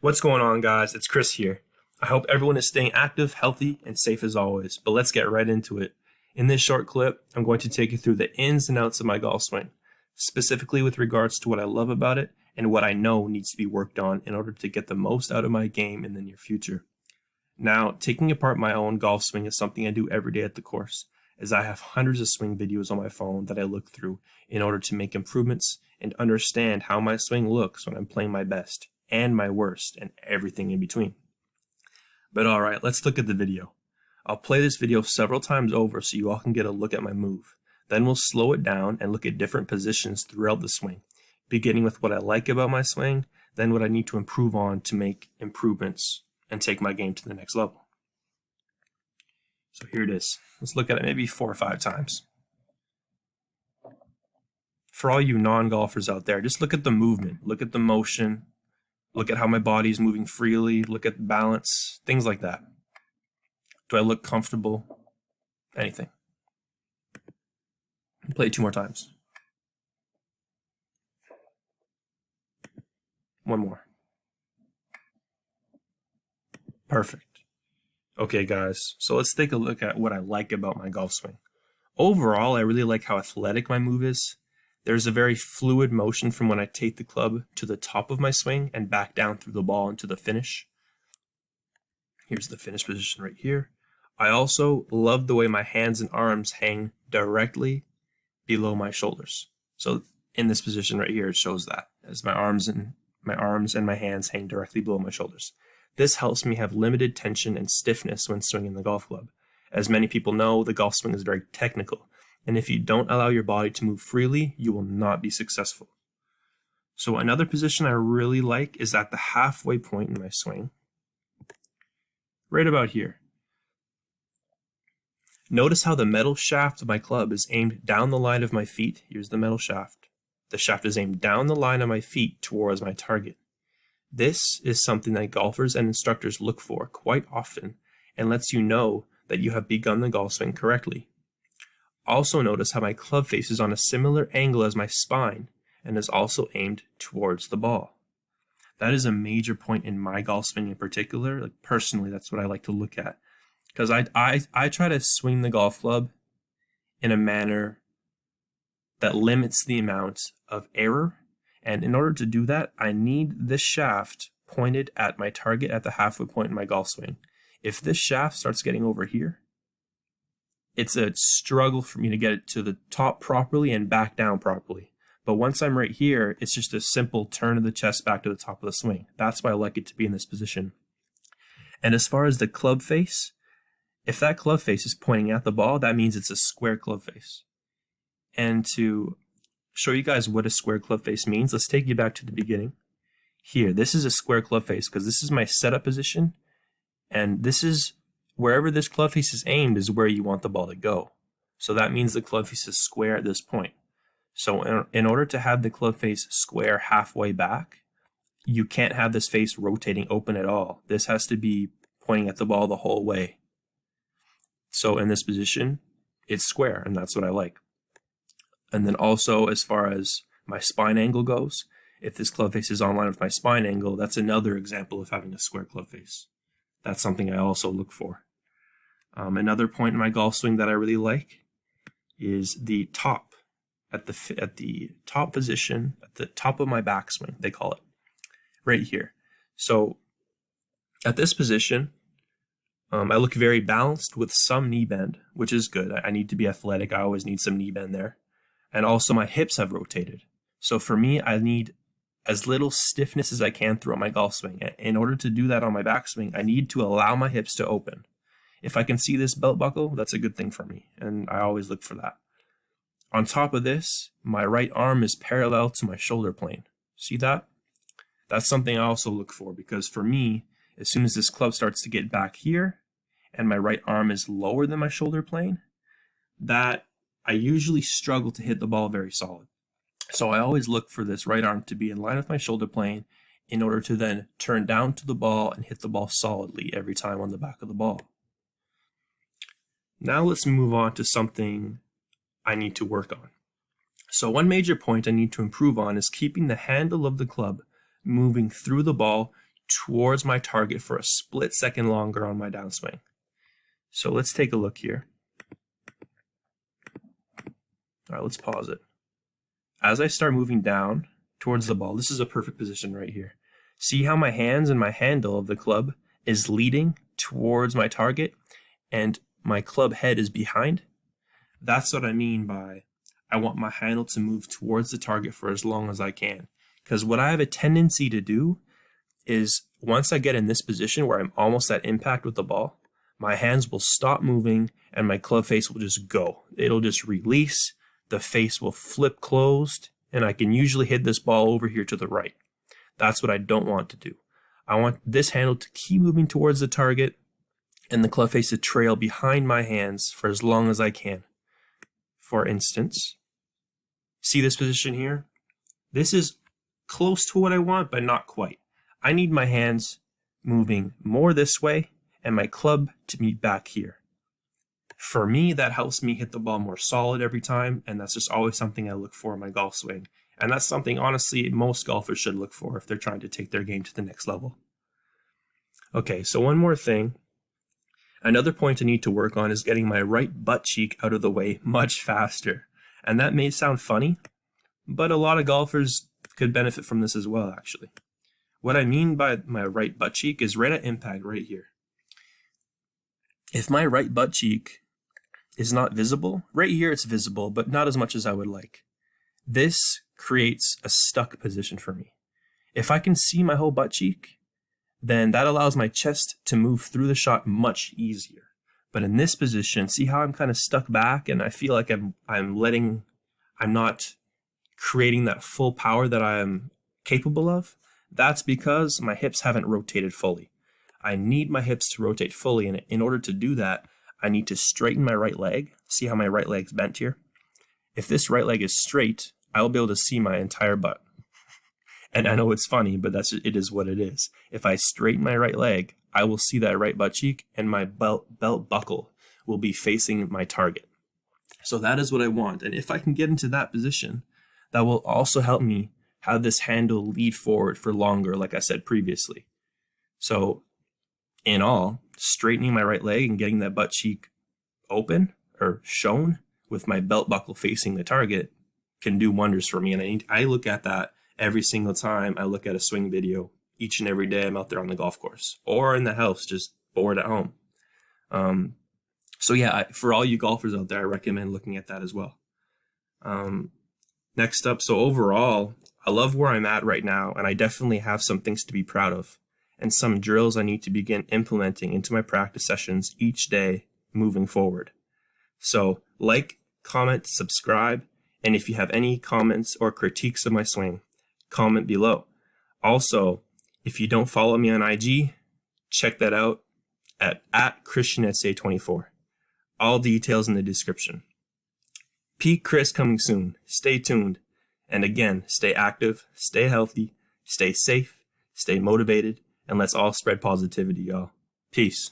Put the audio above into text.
What's going on, guys? It's Chris here. I hope everyone is staying active, healthy, and safe as always, but let's get right into it. In this short clip, I'm going to take you through the ins and outs of my golf swing, specifically with regards to what I love about it and what I know needs to be worked on in order to get the most out of my game in the near future. Now, taking apart my own golf swing is something I do every day at the course, as I have hundreds of swing videos on my phone that I look through in order to make improvements and understand how my swing looks when I'm playing my best and my worst and everything in between. But alright, let's look at the video. I'll play this video several times over so you all can get a look at my move. Then we'll slow it down and look at different positions throughout the swing, beginning with what I like about my swing, then what I need to improve on to make improvements and take my game to the next level. So here it is. Let's look at it maybe 4 or 5 times. For all you non-golfers out there, just look at the movement, look at the motion, look at how my body is moving freely, look at balance, things like that. Do I look comfortable? Anything. Play it 2 more times. 1 more. Perfect. Okay, guys, so let's take a look at what I like about my golf swing. Overall, I really like how athletic my move is. There's a very fluid motion from when I take the club to the top of my swing and back down through the ball into the finish. Here's the finish position right here. I also love the way my hands and arms hang directly below my shoulders. So in this position right here, it shows that as my arms and my hands hang directly below my shoulders. This helps me have limited tension and stiffness when swinging the golf club. As many people know, the golf swing is very technical, and if you don't allow your body to move freely, you will not be successful. So another position I really like is at the halfway point in my swing, right about here. Notice how the metal shaft of my club is aimed down the line of my feet. Here's the metal shaft. The shaft is aimed down the line of my feet towards my target. This is something that golfers and instructors look for quite often and lets you know that you have begun the golf swing correctly. Also notice how my club face is on a similar angle as my spine and is also aimed towards the ball. That is a major point in my golf swing in particular. Like personally, that's what I like to look at. Because I try to swing the golf club in a manner that limits the amount of error. And in order to do that, I need this shaft pointed at my target at the halfway point in my golf swing. If this shaft starts getting over here, it's a struggle for me to get it to the top properly and back down properly. But once I'm right here, it's just a simple turn of the chest back to the top of the swing. That's why I like it to be in this position. And as far as the club face, if that club face is pointing at the ball, that means it's a square club face. And to show you guys what a square club face means, let's take you back to the beginning. Here, this is a square club face because this is my setup position, and this is wherever this club face is aimed is where you want the ball to go. So that means the club face is square at this point. So in order to have the club face square halfway back, you can't have this face rotating open at all. This has to be pointing at the ball the whole way. So in this position, it's square, and that's what I like. And then also, as far as my spine angle goes, if this club face is on line with my spine angle, that's another example of having a square club face. That's something I also look for. Another point in my golf swing that I really like is the top, at the top position, at the top of my backswing, they call it, right here. So at this position, I look very balanced with some knee bend, which is good. I need to be athletic. I always need some knee bend there. And also my hips have rotated. So for me, I need as little stiffness as I can throughout my golf swing. In order to do that on my backswing, I need to allow my hips to open. If I can see this belt buckle, that's a good thing for me, and I always look for that. On top of this, my right arm is parallel to my shoulder plane. See that? That's something I also look for, because for me, as soon as this club starts to get back here, and my right arm is lower than my shoulder plane, that I usually struggle to hit the ball very solid. So I always look for this right arm to be in line with my shoulder plane in order to then turn down to the ball and hit the ball solidly every time on the back of the ball. Now let's move on to something I need to work on. So one major point I need to improve on is keeping the handle of the club moving through the ball towards my target for a split second longer on my downswing. So let's take a look here. All right, let's pause it. As I start moving down towards the ball, this is a perfect position right here. See how my hands and my handle of the club is leading towards my target and my club head is behind? That's what I mean by I want my handle to move towards the target for as long as I can. Because what I have a tendency to do is once I get in this position where I'm almost at impact with the ball, my hands will stop moving and my club face will just go. It'll just release, the face will flip closed, and I can usually hit this ball over here to the right. That's what I don't want to do. I want this handle to keep moving towards the target and the club face to trail behind my hands for as long as I can. For instance, see this position here? This is close to what I want, but not quite. I need my hands moving more this way and my club to be back here. For me, that helps me hit the ball more solid every time, and that's just always something I look for in my golf swing. And that's something, honestly, most golfers should look for if they're trying to take their game to the next level. Okay, so one more thing. Another point I need to work on is getting my right butt cheek out of the way much faster. And that may sound funny, but a lot of golfers could benefit from this as well, actually. What I mean by my right butt cheek is right at impact right here. If my right butt cheek is not visible, right here it's visible, but not as much as I would like. This creates a stuck position for me. If I can see my whole butt cheek, then that allows my chest to move through the shot much easier. But in this position, see how I'm kind of stuck back and I feel like I'm not creating that full power that I am capable of? That's because my hips haven't rotated fully. I need my hips to rotate fully, and in order to do that, I need to straighten my right leg. See how my right leg's bent here? If this right leg is straight, I will be able to see my entire butt. And I know it's funny, but it is what it is. If I straighten my right leg, I will see that right butt cheek, and my belt buckle will be facing my target. So that is what I want. And if I can get into that position, that will also help me have this handle lead forward for longer, like I said previously. So in all, straightening my right leg and getting that butt cheek open or shown with my belt buckle facing the target can do wonders for me. And I look at that every single time I look at a swing video each and every day I'm out there on the golf course or in the house, just bored at home. So yeah, for all you golfers out there, I recommend looking at that as well. Next up, so overall, I love where I'm at right now, and I definitely have some things to be proud of and some drills I need to begin implementing into my practice sessions each day moving forward. So like, comment, subscribe, and if you have any comments or critiques of my swing, comment below. Also, if you don't follow me on IG, check that out at ChristianSA24. All details in the description. Peak Chris coming soon. Stay tuned. And again, stay active, stay healthy, stay safe, stay motivated, and let's all spread positivity, y'all. Peace.